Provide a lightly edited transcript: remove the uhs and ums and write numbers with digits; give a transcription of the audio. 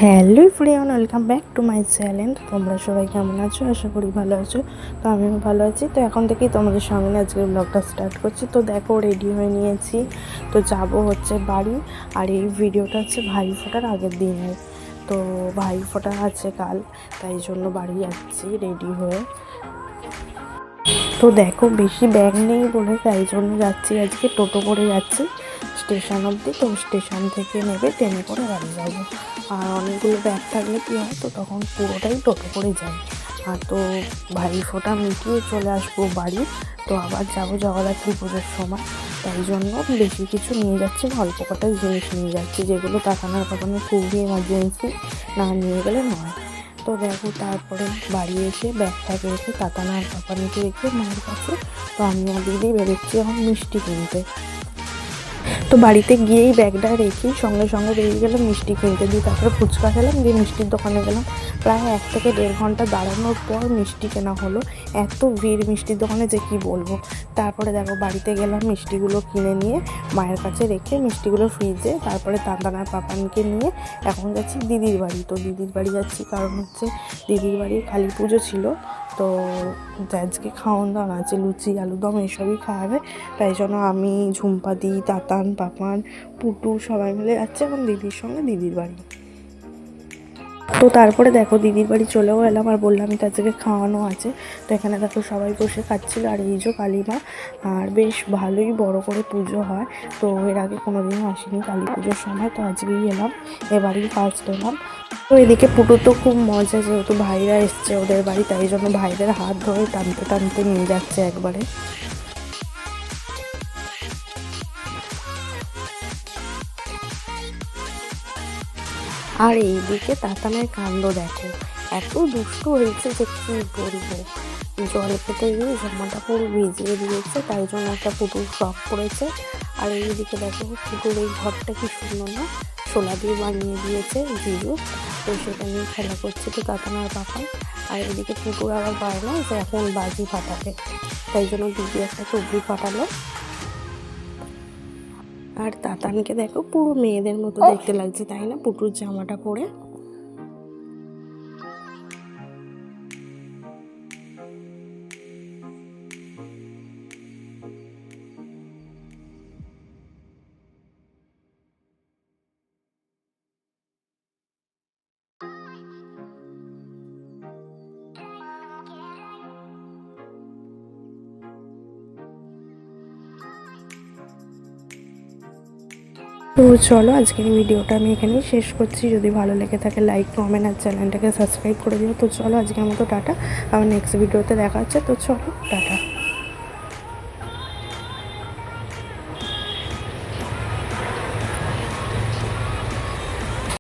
Hello everyone, welcome back to my channel. তোমরা সবাই কেমন আছো? আশা করি ভালো আছো। তো আমিও ভালো আছি। তো এখন থেকেই তোমাদের সামনে আজকের ব্লগটা স্টার্ট করছি। তো দেখো, রেডি হয়ে নিয়েছি। তো যাব হচ্ছে বাড়ি। আর এই ভিডিওটা হচ্ছে ভাইফোঁটার আগের দিনের। তো ভাইফোঁটা আছে কাল, তাই জন্য বাড়ি যাচ্ছি রেডি হয়ে। তো দেখো, বেশি ব্যাগ নেই বলে তাই জন্য যাচ্ছি, আজকে টোটো করে যাচ্ছি স্টেশন অবধি। তো স্টেশন থেকে নেবে ট্রেনে করে বাড়ি যাবো। আর অনেকগুলো ব্যাগ থাকলে কী হয়, তো তখন পুরোটাই টোটো করে যাই। আর তো ভাইফোঁটা মিটিয়ে চলে আসবো বাড়ি। তো আবার যাবো জগদ্ধাত্রী পুজোর সময়, তাই জন্য বেশি কিছু নিয়ে যাচ্ছি না, অল্প কটা জিনিস নিয়ে যাচ্ছি, যেগুলো তাকানোর কারণে খুবই এমার্জেন্সি, না নিয়ে গেলে নয়। তো দেখো, তারপরে বাড়ি এসে ব্যাগটাকে রেখে তাতানা আর পাপানিকে রেখে মায়ের কাছে, তো আমি আর দিদি বেরোচ্ছি এখন মিষ্টি কিনতে। তো বাড়িতে গিয়েই ব্যাগটা রেখেই সঙ্গে সঙ্গে বেরিয়ে গেলাম মিষ্টি কিনতে। দিয়ে তারপরে ফুচকা খেলাম, দিয়ে মিষ্টির দোকানে গেলাম। প্রায় 1 থেকে 1.5 ঘন্টা দাঁড়ানোর পর মিষ্টি কেনা হলো। এত ভিড় মিষ্টির দোকানে যে কী বলবো। তারপরে দেখো, বাড়িতে গেলাম, মিষ্টিগুলো কিনে নিয়ে মায়ের কাছে রেখে মিষ্টিগুলো ফ্রিজে, তারপরে তান্তানার পাপানকে নিয়ে এখন যাচ্ছি দিদির বাড়ি। তো দিদির বাড়ি যাচ্ছি কারণ হচ্ছে দিদির বাড়ির কালী পুজো ছিল। তো আজকে খাওয়ান দাওয়ান আছে, লুচি আলুদম এসবই খাওয়াবে। তাই জন্য আমি, ঝুম্পাদি, তাতান, পাপান, পুটু সবাই মিলে যাচ্ছে এখন দিদির সঙ্গে দিদির বাড়ি। তো তারপরে দেখো, দিদির বাড়ি চলেও এলাম। আর বললাম তো আজকে খাওয়ানো আছে। তো এখানে দেখো সবাই বসে খাচ্ছিল। আর এই যে কালীমা, আর বেশ ভালোই বড় করে পুজো হয়। তো এর আগে কোনোদিনও আসিনি কালী পুজোর সময়, তো আজকেই এলাম, এবারই ফার্স্ট এলাম। তো এদিকে পুটু তো খুব মজা, যেহেতু ভাইরা এসছে ওদের বাড়ি, তাই জন্য ভাইদের হাত ধরে টানতে টানতে নিয়ে যাচ্ছে একবারে। আর এইদিকে তাতানের কাণ্ড দেখো, এত দুষ্টু হয়েছে যে কী বলবো। জল খেতে গিয়ে জামাটা পুরো ভিজিয়ে দিয়েছে, তাই জন্য একটা পুতুল ফ্রক পরেছে। আর এইদিকে দেখো, পুতুল এই ঘরটা কি সুন্দর না, শোলা দিয়ে বানিয়ে দিয়েছে জিজু। তো সেটা নিয়ে খেলা করছে তো তাতানার পাপা। আর এদিকে পুকুর আবার পারলো যে এখন বাজি ফাটাবে, তাই জন্য দিদি একটা টুকরি ফাটালো। আর তাতানকে দেখো, পুরো মেয়েদের মতো দেখতে লাগছে, তাই না, পুটুর জামাটা পরে। তো চলো, আজকের ভিডিওটা আমি এখানেই শেষ করছি। যদি ভালো লেগে থাকে লাইক, কমেন্ট আর চ্যানেলটাকে সাবস্ক্রাইব করে দিও। তো চলো, আজকের মতো টাটা। আবার নেক্সট ভিডিওতে দেখা হচ্ছে। তো চলো, টাটা।